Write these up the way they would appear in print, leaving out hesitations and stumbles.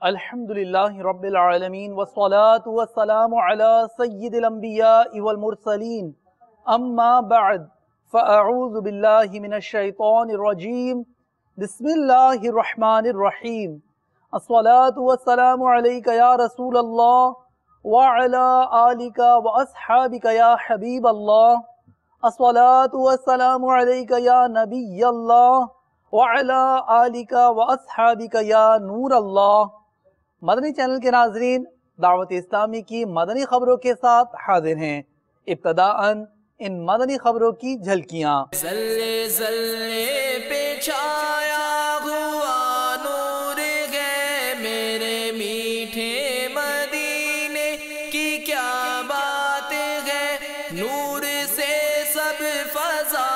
الحمدللہ رب العالمین والصلاة والسلام علی سید الانبیاء والمرسلین اما بعد فاعوذ باللہ من الشیطان الرجیم بسم اللہ الرحمن الرحیم الصلاة والسلام علیک یا رسول اللہ وعلی آلک واصحابک یا حبیب اللہ الصلاة والسلام علیک یا نبی اللہ وعلی آلک واصحابک یا نور اللہ۔ مدنی چینل کے ناظرین، دعوت اسلامی کی مدنی خبروں کے ساتھ حاضر ہیں۔ ابتداءً ان مدنی خبروں کی جھلکیاں۔ زلے زلے پہ چھایا ہوا نور ہے میرے میٹھے مدینے کی کیا بات ہے، نور سے سب فضا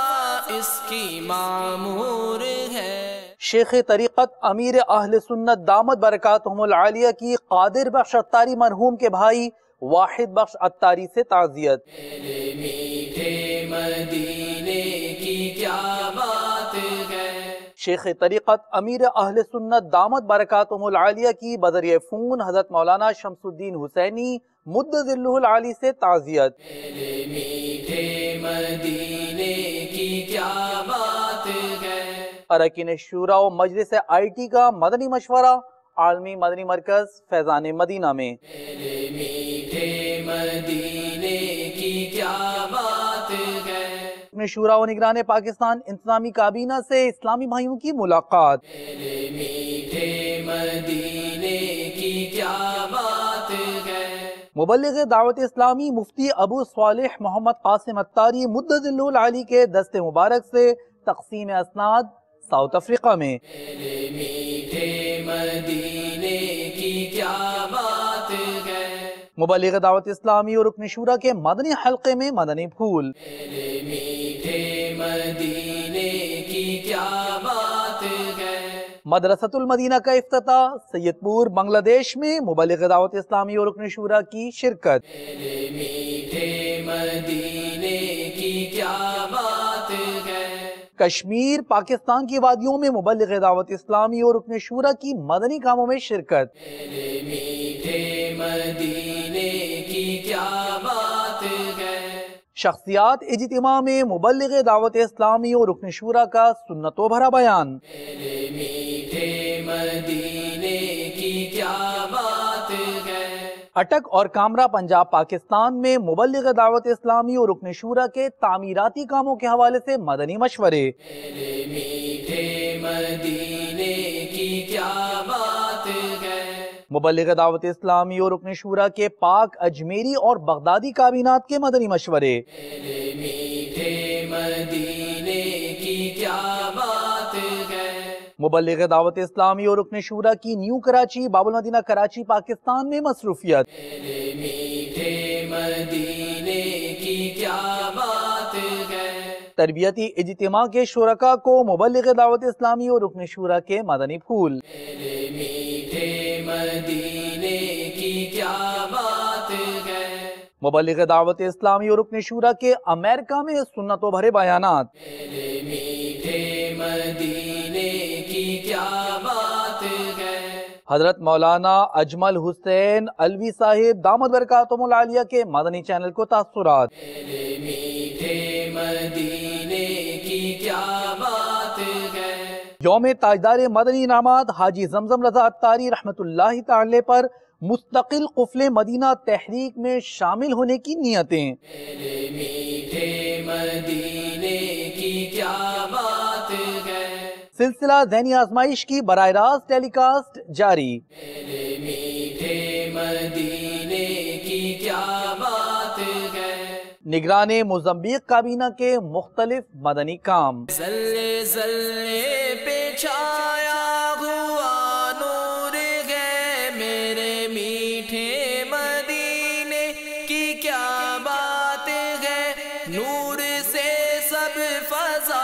اس کی معمور ہے۔ شیخ طریقت امیر اہل سنت دامت برکاتہم العالیہ کی قادر بخش اتاری مرحوم کے بھائی واحد بخش اتاری سے تعزیت۔ میرے میٹھے مدینے کی کیا بات ہے۔ شیخ طریقت امیر اہل سنت دامت برکاتہم العالیہ کی بذریعہ فون حضرت مولانا شمس الدین حسینی مد ظلہ العالی سے تعزیت۔ میرے میٹھے مدینے کی کیا بات ہے۔ اراکین شورا و مجلس آئی ٹی کا مدنی مشورہ عالمی مدنی مرکز فیضان مدینہ میں۔ میرے میٹھے مدینے کی کیا بات ہے۔ اپنے شورا و نگران پاکستان انتظامی کابینہ سے اسلامی بھائیوں کی ملاقات۔ میرے میٹھے مدینے کی کیا بات ہے۔ مبلغ دعوت اسلامی مفتی ابو صالح محمد قاسم اتاری مد ظلہ العالی کے دست مبارک سے تقسیم اسناد ساؤتھ افریقہ میں۔ میرے میٹھے مدینے کی کیا بات ہے۔ مبلغ دعوت اسلامی اور رکن شورا کے مدنی حلقے میں مدنی پھول۔ میرے میٹھے مدینے کی کیا بات ہے۔ مدرسۃ المدینہ کا افتتاح سید پور بنگلہ دیش میں، مبلغ دعوت اسلامی اور رکن شورا کی شرکت۔ میرے میٹھے مدینے کی کیا بات ہے۔ کشمیر پاکستان کی وادیوں میں مبلغ دعوت اسلامی اور رکن شورا کی مدنی کاموں میں شرکت۔ میرے میٹھے مدینے کی کیا بات ہے۔ شخصیات اجتماع میں مبلغ دعوت اسلامی اور رکن شورا کا سنتوں بھرا بیان۔ میرے میٹھے مدینے کی کیا بات ہے۔ اٹک اور کامرا پنجاب پاکستان میں مبلغ دعوت اسلامی اور رکن شورا کے تعمیراتی کاموں کے حوالے سے مدنی مشورے۔ میرے میٹھے مدینے کی کیا بات ہے۔ مبلغ دعوت اسلامی اور رکن شورا کے پاک اجمیری اور بغدادی کابینات کے مدنی مشورے۔ میرے میٹھے مدینے کی کیا بات ہے۔ مبلغ دعوت اسلامی اور رکن شورا کی نیو کراچی باب المدینہ کراچی پاکستان میں مصروفیت۔ میرے میٹھے مدینے کی کیا بات ہے۔ تربیتی اجتماع کے شرکاء کو مبلغ دعوت اسلامی اور رکن شورا کے مدنی پھول۔ میرے میٹھے مدینے کی کیا بات ہے۔ مبلغ دعوت اسلامی اور رکن شورا کے امریکہ میں سنتوں بھرے بیانات۔ میرے میٹھے مدینے کی کیا بات ہے۔ حضرت مولانا اجمل حسین علوی صاحب دامت برکاتہم العالیہ کے مدنی چینل کو تاثرات۔ میرے میٹھے مدینے کی کیا بات ہے۔ یوم تاجدار مدنی انعامات حاجی زمزم رضا اتاری رحمت اللہ تعالی پر مستقل قفل مدینہ تحریک میں شامل ہونے کی نیتیں۔ میرے میٹھے مدینے کی کیا بات ہے۔ سلسلہ ذہنی آزمائش کی براہ راست ٹیلی کاسٹ جاری۔ میرے میٹھے مدینے کی کیا بات ہے۔ نگران موزمبیق کابینہ کے مختلف مدنی کام۔ زلے زلے پہ چھایا ہوا نور ہے میرے میٹھے مدینے کی کیا بات ہے، نور سے سب فضا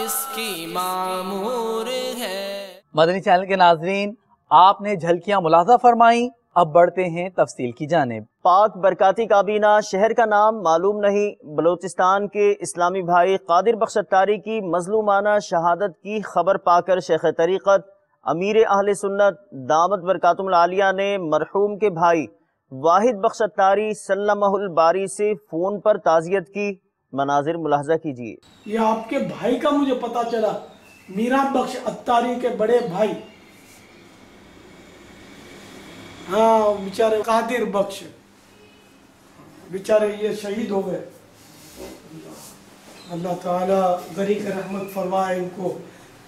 اس کی معمور ہے۔ مدنی چینل کے ناظرین، آپ نے جھلکیاں ملاحظہ فرمائیں۔ اب بڑھتے ہیں تفصیل کی جانب۔ پاک برکاتی کابینہ، شہر کا نام معلوم نہیں، بلوچستان کے اسلامی بھائی قادر بخش اتاری کی مظلومانہ شہادت کی خبر پا کر شیخ طریقت امیر اہل سنت دامت برکاتہم العالیہ نے مرحوم کے بھائی واحد بخش اتاری سلمہ الباری سے فون پر تعزیت کی۔ مناظر ملاحظہ کیجیے۔ یہ آپ کے بھائی کا مجھے پتا چلا، میرا بخش اتاری کے بڑے بھائی، ہاں بیچارے قادر بخش، بیچارے یہ شہید ہو گئے۔ اللہ تعالیٰ غریق رحمت فرمائے، ان کو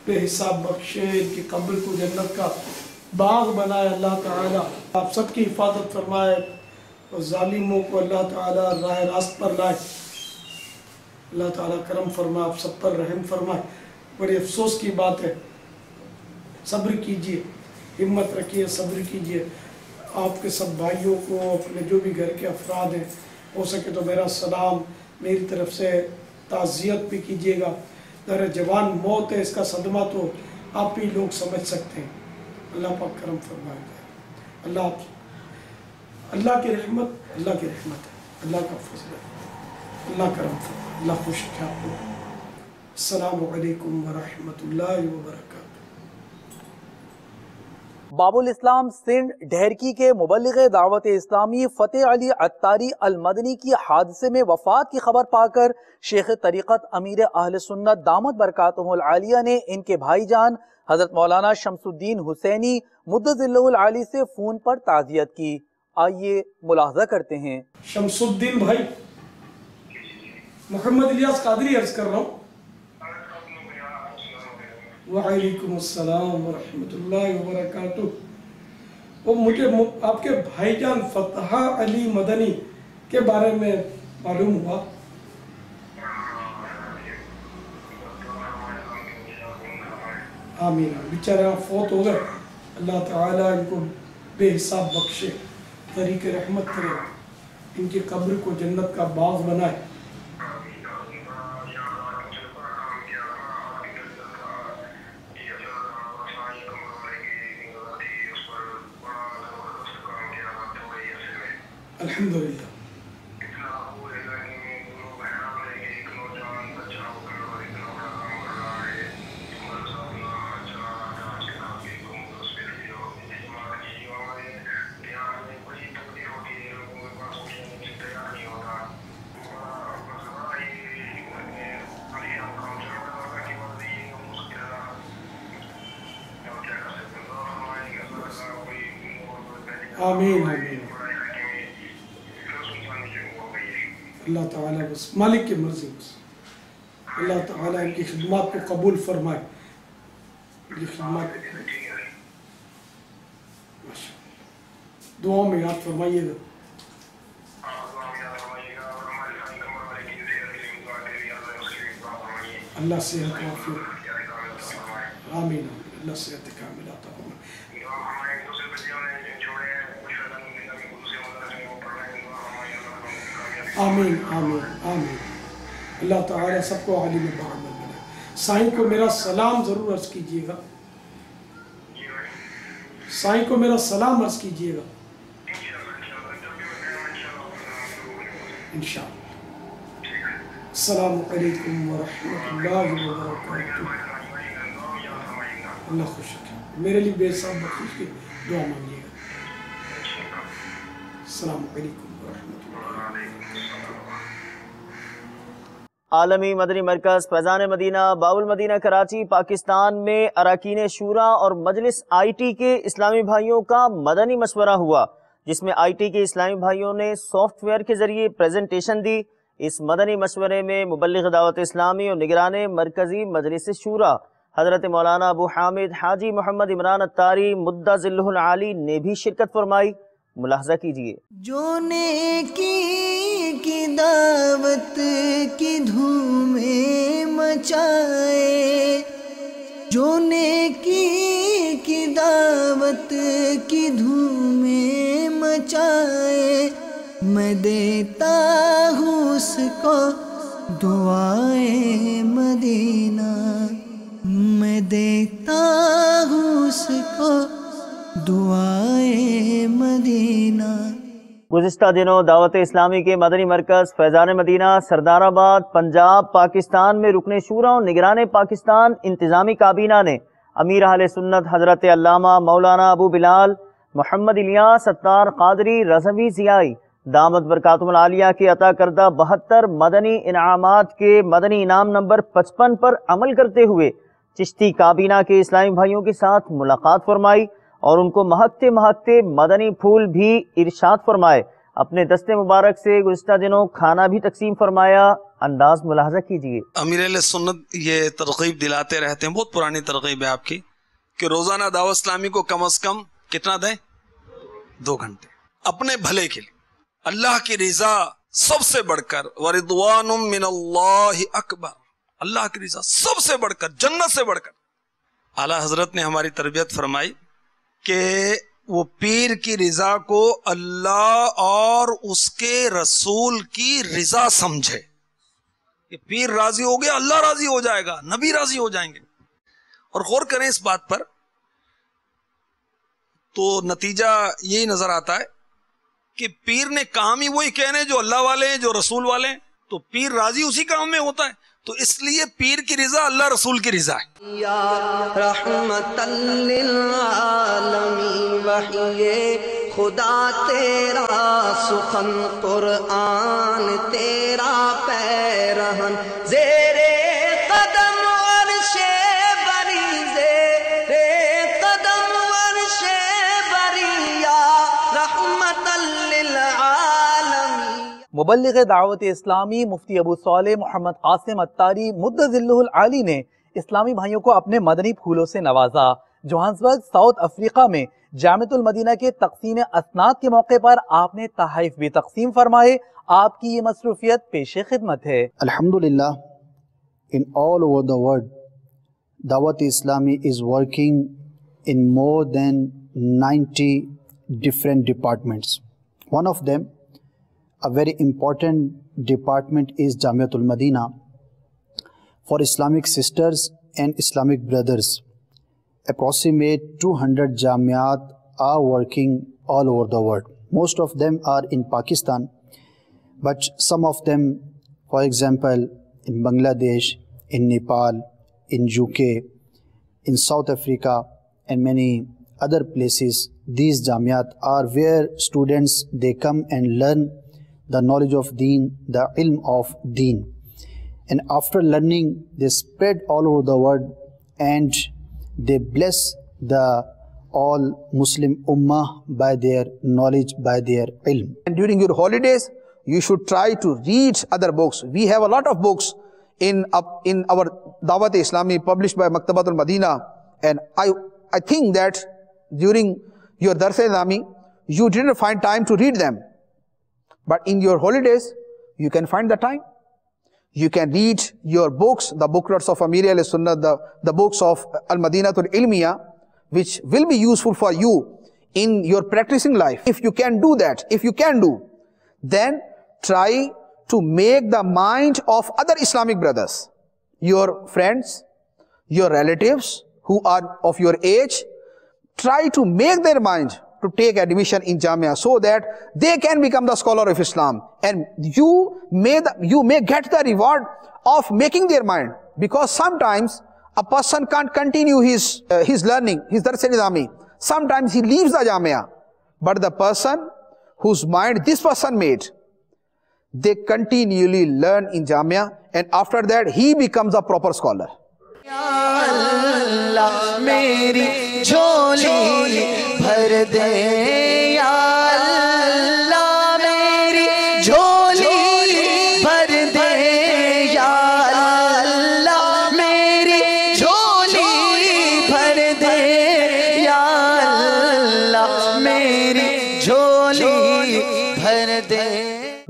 بے حساب بخشے، ان کی قبر کو جنت کا باغ بنائے اللہ تعالیٰ۔ آپ سب کی حفاظت فرمائے اور ظالموں کو اللہ تعالیٰ راہ راست پر لائے۔ اللہ تعالیٰ کرم فرمائے، آپ سب پر رحم فرمائے۔ بڑی افسوس کی بات ہے، صبر کیجئے، ہمت رکھیے، صبر کیجئے۔ آپ کے سب بھائیوں کو، اپنے جو بھی گھر کے افراد ہیں، ہو سکے تو میرا سلام میری طرف سے تعزیت بھی کیجئے گا۔ در جوان موت ہے، اس کا صدمہ تو آپ ہی لوگ سمجھ سکتے ہیں۔ اللہ پاک کرم فرمائے گا۔ اللہ کی رحمت، اللہ کی رحمت ہے، اللہ کا فضل ہے، اللہ کرم فرمائے، اللہ خوش رکھے آپ کو۔ السلام علیکم ورحمۃ اللہ وبرکاتہ۔ باب الاسلام سندھ ڈھیرکی کے مبلغ دعوت اسلامی فتح علی اتاری المدنی کی حادثے میں وفات کی خبر پا کر شیخ طریقت امیر اہل سنت دامت برکاتہم العالیہ نے ان کے بھائی جان حضرت مولانا شمس الدین حسینی مدظ اللہ العالی سے فون پر تعزیت کی۔ آئیے ملاحظہ کرتے ہیں۔ شمس الدین بھائی، محمد الیاس قادری عرض کر رہا ہوں۔ وعلیکم السلام ورحمۃ اللہ وبرکاتہ۔ وہ مجھے آپ کے بھائی جان فتح علی مدنی کے بارے میں معلوم ہوا۔ آمین۔ بیچارے فوت ہو گئے، اللہ تعالیٰ ان کو بے حساب بخشے، طریق رحمت کرے، ان کی قبر کو جنت کا باغ بنائے۔ الحمدللہ۔ آمین آمین۔ اللہ تعالیٰ بس مالک کی مرضی، بس اللہ تعالیٰ ان کی خدمات کو قبول فرمائے، ان کی خدمات دعاؤں میں یاد فرمائیے گا۔ اللہ صحت عافیت، آمین، اللہ صحت کامل عطا فرمائے۔ آمین آمین آمین۔ اللہ تعالیٰ سب کو عالم بعمل بنائے۔ سائیں کو میرا سلام ضرور عرض کیجیے گا، سائیں کو میرا سلام عرض کیجیے گا انشاءاللہ۔ السلام علیکم ورحمۃ اللہ وبرکاتہ۔ اللہ خوش رکھے، میرے لیے بے حساب بخشش کی دعا مانگیے گا۔ السلام علیکم ورحمۃ اللہ۔ عالمی مدنی مرکز فیضان مدینہ باب المدینہ کراچی پاکستان میں اراکین شورا اور مجلس آئی ٹی کے اسلامی بھائیوں کا مدنی مشورہ ہوا، جس میں آئی ٹی کے اسلامی بھائیوں نے سافٹ ویئر کے ذریعے پریزنٹیشن دی۔ اس مدنی مشورے میں مبلغ دعوت اسلامی اور نگران مرکزی مجلس شورا حضرت مولانا ابو حامد حاجی محمد عمران اتاری مدّ ظلہ العالی نے بھی شرکت فرمائی۔ ملاحظہ کیجیے۔ جو نیکی کی دعوت کی دھومیں مچائے، جو نیکی کی دعوت کی دھومیں مچائے، میں دیتا ہوں اس کو دعائے مدینہ، میں دیتا ہوں اس کو دعائے مدینہ۔ گزشتہ دنوں دعوت اسلامی کے مدنی مرکز فیضان مدینہ سردار آباد پنجاب پاکستان میں رکن شورا اور نگران پاکستان انتظامی کابینہ نے امیر اہل سنت حضرت علامہ مولانا ابو بلال محمد الیاس ستار قادری رضوی ضیائی دامت برکاتہم العالیہ کے عطا کردہ 72 مدنی انعامات کے مدنی انعام نمبر 55 پر عمل کرتے ہوئے چشتی کابینہ کے اسلامی بھائیوں کے ساتھ ملاقات فرمائی اور ان کو مہکتے مہکتے مدنی پھول بھی ارشاد فرمائے۔ اپنے دستے مبارک سے گزشتہ دنوں کھانا بھی تقسیم فرمایا، انداز ملاحظہ کیجیے۔ امیر اہل سنت یہ ترغیب دلاتے رہتے ہیں، بہت پرانی ترغیب ہے آپ کی، کہ روزانہ دعوت اسلامی کو کم از کم کتنا دیں؟ 2 گھنٹے اپنے بھلے کے لیے، اللہ کی رضا سب سے بڑھ کر، وَرِضْوَانٌ مِّنَ اللَّهِ أَكْبَرُ، اللہ کی رضا سب سے بڑھ کر، جنت سے بڑھ کر۔ اعلیٰ حضرت نے ہماری تربیت فرمائی کہ وہ پیر کی رضا کو اللہ اور اس کے رسول کی رضا سمجھے، کہ پیر راضی ہو گیا اللہ راضی ہو جائے گا، نبی راضی ہو جائیں گے۔ اور غور کریں اس بات پر تو نتیجہ یہی نظر آتا ہے کہ پیر نے کام ہی وہی کہنے جو اللہ والے ہیں، جو رسول والے ہیں، تو پیر راضی اسی کام میں ہوتا ہے، تو اس لیے پیر کی رضا اللہ رسول کی رضا ہے۔ یا رحمت للعالمین وحی خدا تیرا سخن قرآن تیرا پیرہن زیر قدم عرش بری زیر قدم عرش بری یا رحمت للعالمین۔ مبلغ دعوت اسلامی مفتی ابو صالح محمد قاسم اتاری مد ذلہ العالی نے اسلامی بھائیوں کو اپنے مدنی پھولوں سے نوازا۔ جوہانسبرگ ساؤتھ افریقہ میں جامعۃ المدینہ کے تقسیم اسناد کے موقع پر آپ نے تحائف بھی تقسیم فرمائے۔ آپ کی یہ مصروفیت پیش خدمت ہے۔ Alhamdulillah, in all over the world, Dawat Islami is working in more than 90 different departments. One of them, a very important department, is Jamiatul Madina for Islamic sisters and Islamic brothers. Approximate 200 Jamiat are working all over the world. Most of them are in Pakistan, but some of them, for example, in Bangladesh, in Nepal, in UK, in South Africa, and many other places. These Jamiat are where students, they come and learn the knowledge of Deen, the ilm of Deen. And after learning, they spread all over the world and they bless the all Muslim Ummah by their knowledge, by their ilm. And during your holidays, you should try to read other books. We have a lot of books in our Dawat Islami published by Maktabatul Madina, and I think that during your Dars Islami, you didn't find time to read them. But in your holidays, you can find the time. You can read your books, the booklets of Amir Ahl Sunnah, the books of Al-Madinatul Ilmiya, which will be useful for you in your practicing life. If you can do that, then try to make the mind of other Islamic brothers, your friends, your relatives who are of your age, try to make their mind to take admission in Jamia so that they can become the scholar of Islam, and you may get the reward of making their mind, because sometimes a person can't continue his learning, his Dars Nizami. Sometimes he leaves the Jamia, but the person whose mind this person made, they continually learn in Jamia, and after that he becomes a proper scholar. Ya Allah, meri jholi bhar de, ya Allah, meri jholi bhar de, ya Allah, meri jholi bhar de, ya Allah, meri jholi bhar de۔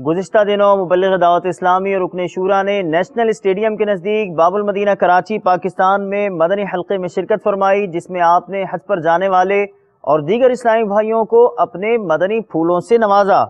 گزشتہ دنوں مبلغ دعوت اسلامی اور رکن شورا نے national stadium کے نزدیک باب المدینہ کراچی پاکستان میں مدنی حلقے میں شرکت فرمائی، جس میں آپ نے حج پر جانے والے اور دیگر اسلامی بھائیوں کو اپنے مدنی پھولوں سے نوازا۔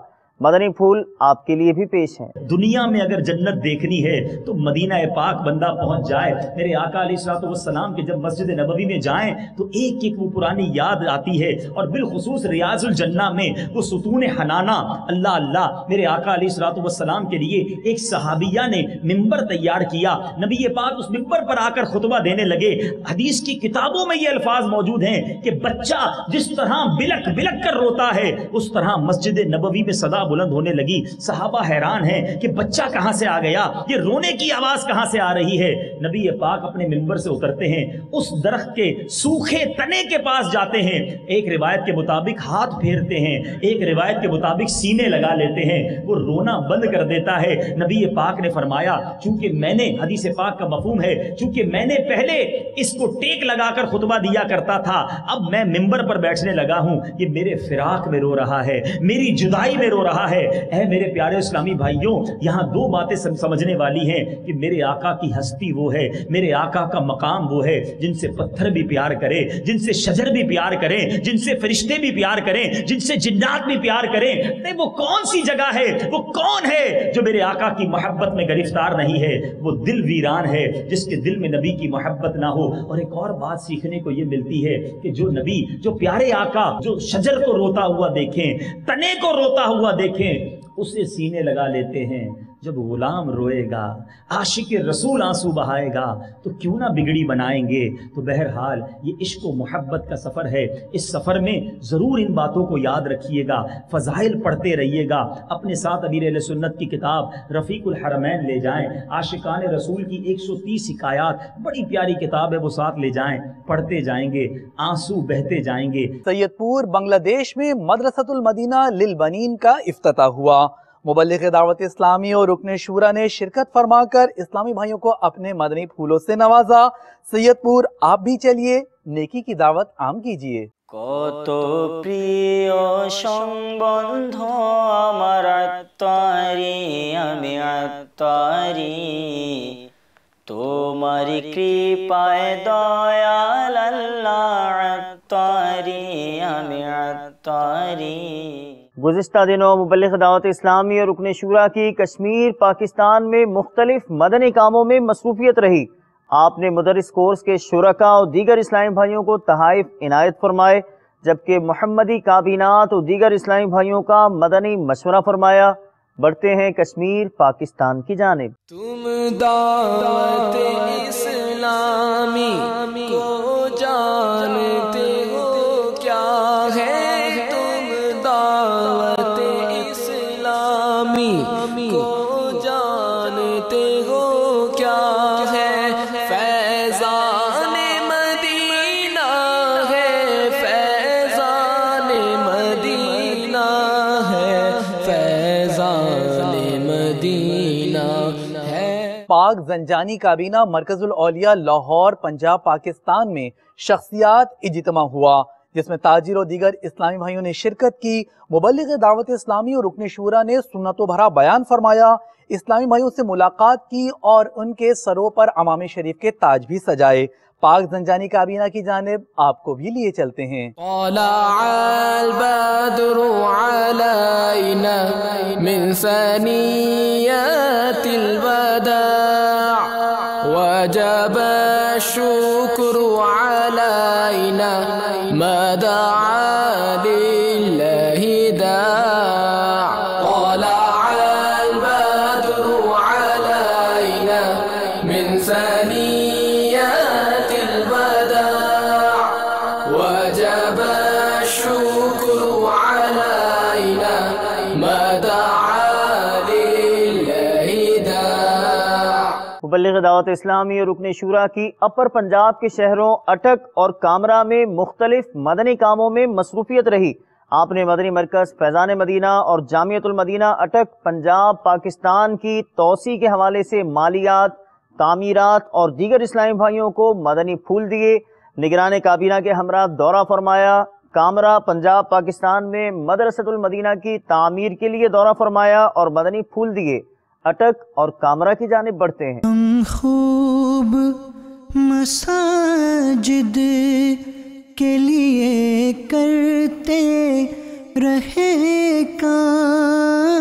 مدنی پھول آپ کے لیے بھی پیش ہیں۔ دنیا میں اگر جنت دیکھنی ہے تو مدینہ پاک بندہ پہنچ جائے۔ میرے آقا علیہ الصلوۃ والسلام کے جب مسجد نبوی میں جائیں تو ایک ایک وہ پرانی یاد آتی ہے، اور بالخصوص ریاض الجنہ میں وہ ستون حنانہ، اللہ اللہ، میرے آقا علیہ الصلوۃ والسلام کے لیے ایک صحابیہ نے ممبر تیار کیا، نبی پاک اس ممبر پر آ کر خطبہ دینے لگے۔ حدیث کی کتابوں میں یہ الفاظ موجود ہیں کہ بچہ جس طرح بلک بلک کر روتا ہے اس طرح مسجد نبوی میں صدا بلند ہونے لگی۔ صحابہ حیران ہیں کہ بچہ کہاں سے آ گیا، یہ رونے کی آواز کہاں سے آ رہی ہے۔ نبی پاک اپنے ممبر سے اترتے ہیں، اس درخت کے سوکھے تنے کے پاس جاتے ہیں، ایک روایت کے مطابق ہاتھ پھیرتے ہیں، ایک روایت کے مطابق سینے لگا لیتے ہیں، وہ رونا بند کر دیتا ہے۔ نبی پاک نے فرمایا چونکہ میں نے، حدیث پاک کا مفہوم ہے، چونکہ میں نے پہلے اس کو ٹیک لگا کر خطبہ دیا کرتا تھا، اب میں ممبر پر بیٹھنے لگا ہوں، یہ میرے فراق میں رو رہا ہے، میری جدائی میں رو رہا ہے۔ اے میرے پیارے اسلامی بھائیوں، یہاں دو باتیں سمجھنے والی ہیں کہ میرے آقا کی ہستی وہ ہے، میرے آقا کا مقام وہ ہے جن سے پتھر بھی پیار کرے، جن سے شجر بھی پیار کریں، جن سے فرشتے بھی پیار کریں، جن سے جنات بھی پیار کریں۔ نہیں، وہ کون سی جگہ ہے، وہ کون ہے جو میرے آقا کی محبت میں گرفتار نہیں ہے؟ وہ دل ویران ہے جس کے دل میں نبی کی محبت نہ ہو۔ اور ایک اور بات سیکھنے کو یہ ملتی ہے کہ جو نبی، جو پیارے آقا جو شجر کو روتا ہوا دیکھیں، تنے کو روتا ہوا دیکھیں، اسے سینے لگا لیتے ہیں۔ جب غلام روئے گا، عاشق رسول آنسو بہائے گا، تو کیوں نہ بگڑی بنائیں گے۔ تو بہرحال یہ عشق و محبت کا سفر ہے، اس سفر میں ضرور ان باتوں کو یاد رکھیے گا، فضائل پڑھتے رہیے گا، اپنے ساتھ امیر اہل سنت کی کتاب رفیق الحرمین لے جائیں، عاشقان رسول کی 130 حکایات، بڑی پیاری کتاب ہے، وہ ساتھ لے جائیں، پڑھتے جائیں گے، آنسو بہتے جائیں گے۔ سید پور بنگلہ دیش میں مدرسۃ المدینہ للبنین کا افتتاح ہوا۔ مبلغ دعوت اسلامی اور رکن شورا نے شرکت فرما کر اسلامی بھائیوں کو اپنے مدنی پھولوں سے نوازا۔ سید پور آپ بھی چلیے، نیکی کی دعوت عام کیجیے۔ কত প্রিয় সম্বন্ধ আমার আত্মারি, আমি আত্মারি, তোমার কৃপায় দয়াল আল্লাহ আত্মারি, আমি আত্মারি। گزشتہ دنوں مبلغ دعوت اسلامی اور رکن شورا کی کشمیر پاکستان میں مختلف مدنی کاموں میں مصروفیت رہی۔ آپ نے مدرس کورس کے شرکاء اور دیگر اسلامی بھائیوں کو تحائف عنایت فرمائے، جبکہ محمدی کابینات اور دیگر اسلامی بھائیوں کا مدنی مشورہ فرمایا۔ بڑھتے ہیں کشمیر پاکستان کی جانب۔ تم دعوت اسلامی کو جانتے ہو کیا ہے، کو جانتے ہو کیا ہے، فیضان مدینہ ہے، فیضان مدینہ ہے، فیضان مدینہ ہے۔ پاک زنجانی کابینہ مرکز الاولیاء لاہور پنجاب پاکستان میں شخصیات اجتماع ہوا، جس میں تاجر و دیگر اسلامی بھائیوں نے شرکت کی۔ مبلغ دعوت اسلامی اور رکن شورا نے سنتوں بھرا بیان فرمایا، اسلامی بھائیوں سے ملاقات کی اور ان کے سروں پر امام شریف کے تاج بھی سجائے۔ پاک زنجانی کابینہ کی جانب آپ کو بھی لیے چلتے ہیں۔ طلع البدر علينا من ثنيات الوداع وجب الشكر علينا ما دعا لله داع طلع البدر علينا من ثنيات الوداع وجب الشكر علينا ما دعا لله داع۔ مبلغ دعوت اسلامی اور رکن شورا کی اپر پنجاب کے شہروں اٹک اور کامرا میں مختلف مدنی کاموں میں مصروفیت رہی۔ آپ نے مدنی مرکز فیضان مدینہ اور جامعۃ المدینہ اٹک پنجاب پاکستان کی توسیع کے حوالے سے مالیات، تعمیرات اور دیگر اسلامی بھائیوں کو مدنی پھول دیے۔ نگران کابینہ کے ہمراہ دورہ فرمایا۔ کامرا پنجاب پاکستان میں مدرسۃ المدینہ کی تعمیر کے لیے دورہ فرمایا اور مدنی پھول دیے۔ اٹک اور کامرا کی جانب بڑھتے ہیں۔ ہم خوب مساجد کے لیے کرتے رہے کام،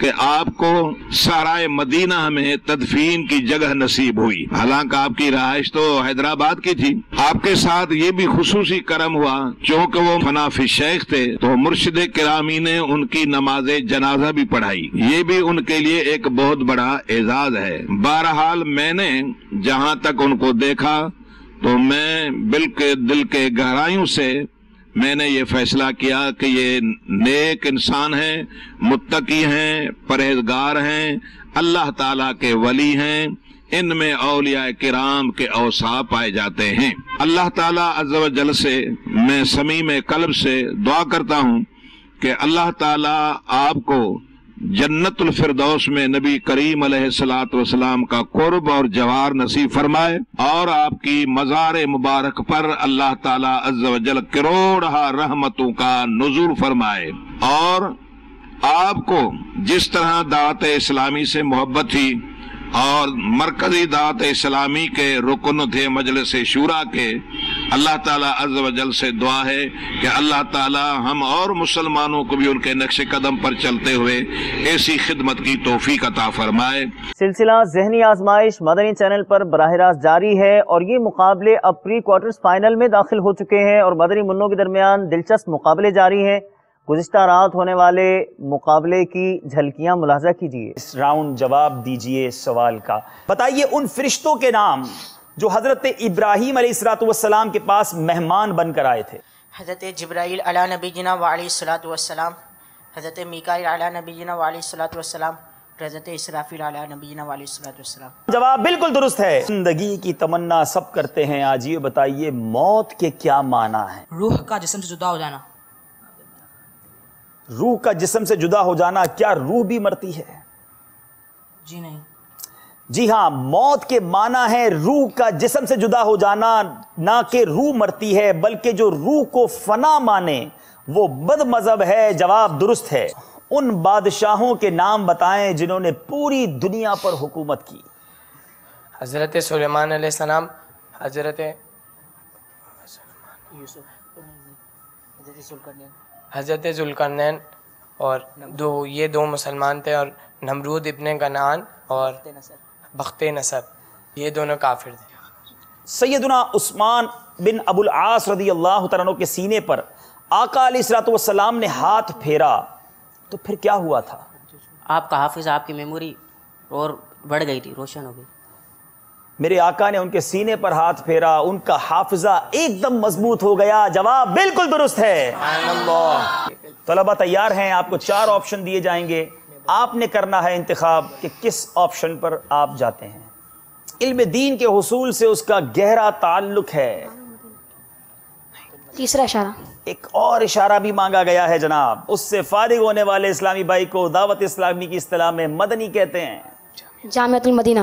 کہ آپ کو سرائے مدینہ میں تدفین کی جگہ نصیب ہوئی. حالانکہ آپ کی رہائش تو حیدرآباد کی تھی. آپ کے ساتھ یہ بھی خصوصی کرم ہوا چونکہ وہ فنافی شیخ تھے تو مرشد کرامی نے ان کی نماز جنازہ بھی پڑھائی. یہ بھی ان کے لیے ایک بہت بڑا اعزاز ہے. بہرحال میں نے جہاں تک ان کو دیکھا تو میں دل کے گہرائیوں سے میں نے یہ فیصلہ کیا کہ یہ نیک انسان ہیں، متقی ہیں، پرہیزگار ہیں، اللہ تعالیٰ کے ولی ہیں. ان میں اولیاء کرام کے اوصاف پائے جاتے ہیں. اللہ تعالیٰ عز و جل سے میں صمیم قلب سے دعا کرتا ہوں کہ اللہ تعالیٰ آپ کو جنت الفردوس میں نبی کریم علیہ الصلوۃ والسلام کا قرب اور جوار نصیب فرمائے اور آپ کی مزار مبارک پر اللہ تعالیٰ عز و جل کروڑہ رحمتوں کا نزول فرمائے. اور آپ کو جس طرح دعوت اسلامی سے محبت تھی اور مرکزی دعوت اسلامی کے رکن تھے مجلس شورا کے، اللہ تعالیٰ عز و جل سے دعا ہے کہ اللہ تعالیٰ ہم اور مسلمانوں کو بھی ان کے نقش قدم پر چلتے ہوئے ایسی خدمت کی توفیق عطا فرمائے. سلسلہ ذہنی آزمائش مدنی چینل پر براہ راست جاری ہے اور یہ مقابلے اب پری کوارٹرز فائنل میں داخل ہو چکے ہیں اور مدنی منوں کے درمیان دلچسپ مقابلے جاری ہیں. گزشتہ رات ہونے والے مقابلے کی جھلکیاں ملاحظہ کیجیے. اس راؤنڈ جواب دیجئے سوال کا. بتائیے ان فرشتوں کے نام جو حضرت ابراہیم علیہ السلام کے پاس مہمان بن کر آئے تھے. حضرت جبرائیل علی نبینا وعلیہ الصلوۃ والسلام، حضرت میکائیل علی نبینا وعلیہ الصلوۃ والسلام، حضرت اسرافیل علی نبینا وعلیہ الصلوۃ والسلام. جواب بالکل درست ہے. زندگی کی تمنا سب کرتے ہیں، آج یہ بتائیے موت کے کیا معنی ہے؟ روح کا جسم سے جدا ہو جانا. روح کا جسم سے جدا ہو جانا. کیا روح بھی مرتی ہے؟ جی نہیں. جی ہاں، موت کے معنی ہے روح کا جسم سے جدا ہو جانا. نہ کہ روح مرتی ہے بلکہ جو روح کو فنا مانے وہ بد مذہب ہے. جواب درست ہے. ان بادشاہوں کے نام بتائیں جنہوں نے پوری دنیا پر حکومت کی. حضرت سلیمان علیہ السلام، حضرت ذوالقرنین اور یہ دو مسلمان تھے، اور نمرود ابن کنعان اور بخت نصر، یہ دونوں کافر تھے. سیدنا عثمان بن ابو العاص رضی اللہ تعالیٰ عنہ کے سینے پر آقا علیہ الصلوۃ والسلام نے ہاتھ پھیرا تو پھر کیا ہوا تھا؟ آپ کا حافظ، آپ کی میموری اور بڑھ گئی تھی، روشن ہو گئی. میرے آقا نے ان کے سینے پر ہاتھ پھیرا، ان کا حافظہ ایک دم مضبوط ہو گیا. جواب بالکل درست ہے. طلبہ تیار ہیں؟ آپ کو 4 آپشن دیے جائیں گے، آپ نے کرنا ہے انتخاب کہ کس آپشن پر آپ جاتے ہیں. علم دین کے حصول سے اس کا گہرا تعلق ہے. تیسرا اشارہ. ایک اور اشارہ بھی مانگا گیا ہے جناب. اس سے فارغ ہونے والے اسلامی بھائی کو دعوت اسلامی کی اصطلاح میں مدنی کہتے ہیں. جامعۃ المدینہ.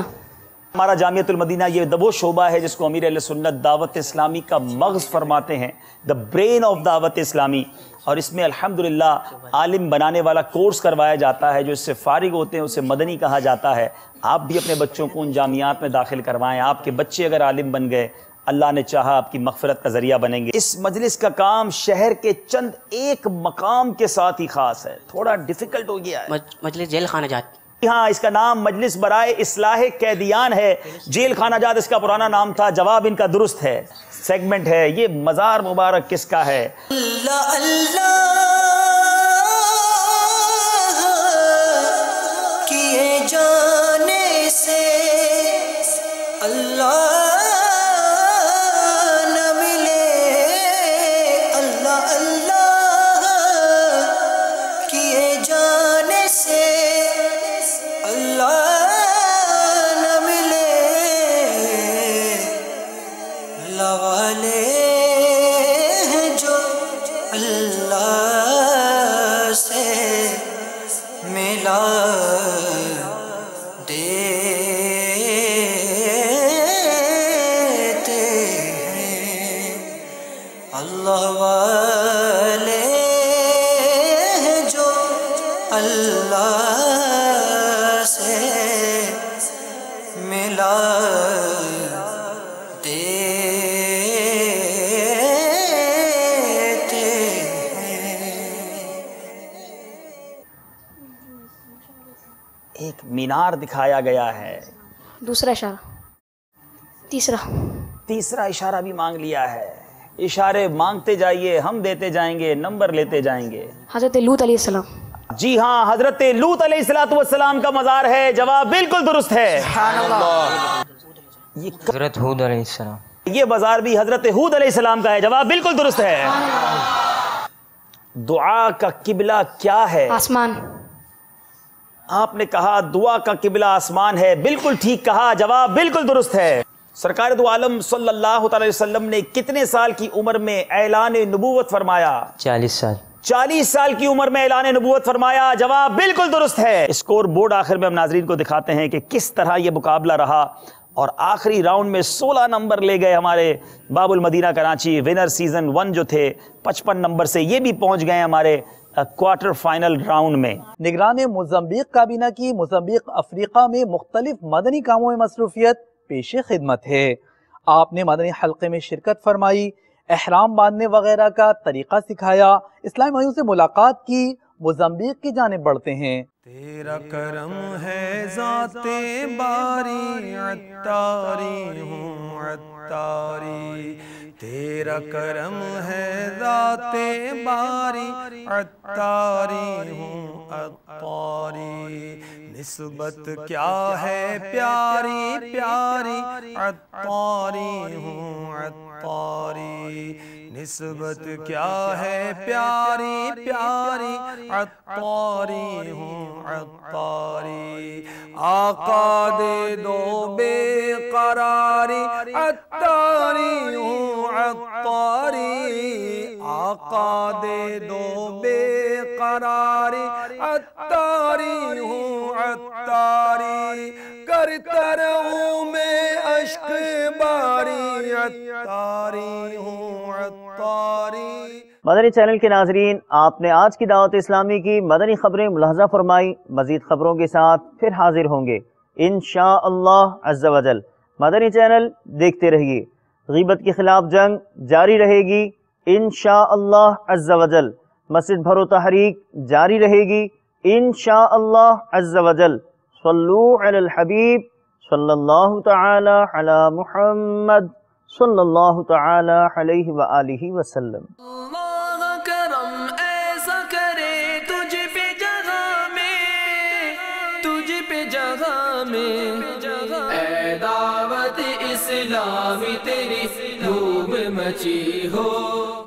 ہمارا جامعۃ المدینہ یہ وہ شعبہ ہے جس کو امیر اہل سنت دعوت اسلامی کا مغز فرماتے ہیں، دا برین آف دعوت اسلامی. اور اس میں الحمدللہ عالم بنانے والا کورس کروایا جاتا ہے. جو اس سے فارغ ہوتے ہیں اسے مدنی کہا جاتا ہے. آپ بھی اپنے بچوں کو ان جامعات میں داخل کروائیں. آپ کے بچے اگر عالم بن گئے، اللہ نے چاہا آپ کی مغفرت کا ذریعہ بنیں گے. اس مجلس کا کام شہر کے چند ایک مقام کے ساتھ ہی خاص ہے. تھوڑا ڈیفیکلٹ ہو گیا ہے. مجلس جیل خانہ جات. ہاں، اس کا نام مجلس برائے اصلاح قیدیان ہے. جیل خانہ جات اس کا پرانا نام تھا. جواب ان کا درست ہے. سیگمنٹ ہے یہ مزار مبارک کس کا ہے؟ اللہ اللہ کیے جانے سے اللہ نہ ملے. اللہ اللہ کیے جانے سے اللہ نہ ملے. اللہ والے ہیں جو اللہ سے ملا دیتے ہیں. اللہ والے ہیں جو اللہ سے ملا ایک مینار دکھایا گیا ہے. دوسرا اشارہ. تیسرا اشارہ بھی مانگ لیا ہے. اشارے مانگتے جائیے, ہم دیتے جائیں گے, نمبر لیتے جائیں گے. حضرت لوط علیہ السلام. جی ہاں, حضرت لوط علیہ السلام کا مزار ہے. جواب بالکل درست ہے. حضرت ہود علیہ السلام. یہ مزار بھی حضرت ہود علیہ السلام کا ہے. جواب بالکل درست ہے. دعا کا قبلہ کیا ہے؟ آسمان. آپ نے کہا دعا کا قبلہ آسمان ہے. بالکل ٹھیک کہا. جواب بالکل درست ہے. سرکار دو عالم صلی اللہ علیہ وسلم نے کتنے سال کی عمر میں اعلان نبوت فرمایا؟ 40 سال. 40 سال کی عمر میں اعلان نبوت فرمایا. جواب بالکل درست ہے. اسکور بورڈ آخر میں ہم ناظرین کو دکھاتے ہیں کہ کس طرح یہ مقابلہ رہا, اور آخری راؤنڈ میں 16 نمبر لے گئے ہمارے باب المدینہ کراچی. ونر سیزن 1 جو تھے 55 نمبر سے, یہ بھی پہنچ گئے ہمارے کوارٹر فائنل راؤنڈ میں. نگران موزمبیق کابینہ کی موزمبیق افریقہ میں مختلف مدنی کاموں میں مصروفیت پیش خدمت ہے. آپ نے مدنی حلقے میں شرکت فرمائی, احرام باندھنے وغیرہ کا طریقہ سکھایا, اسلامی بھائیوں سے ملاقات کی. موزمبیق کی جانب بڑھتے ہیں. تیرا کرم ہے ذات باری عطاری ہوں عطاری, تیرا کرم ہے ذات باری عطاری ہوں عطاری, نسبت کیا ہے پیاری پیاری عطاری ہوں عطاری, نسبت کیا ہے پیاری پیاری عطاری ہوں عطاری, آقا دے دو بے قراری عطاری ہوں عطاری, آقا دے دو بے قراری عطاری ہوں عطاری, کرتا رہوں میں عشق باری عطاری ہوں عطاری. مدنی چینل کے ناظرین, آپ نے آج کی دعوت اسلامی کی مدنی خبریں ملاحظہ فرمائی. مزید خبروں کے ساتھ پھر حاضر ہوں گے انشاءاللہ عز و جل. مدنی چینل دیکھتے رہیے. غیبت کے خلاف جنگ جاری رہے گی انشاءاللہ عز و جل. مسجد بھرو تحریک جاری رہے گی انشاءاللہ عز و جل. صلو علی الحبیب صلی اللہ تعالی علی محمد صلی اللہ تعالی علیہ وآلہ وسلم. اللہ کرم ایسا کرے تجھ پہ جگہ میں, تجھ پہ جگہ میں, اے دعوت اسلامی تیری دھوم مچی ہو.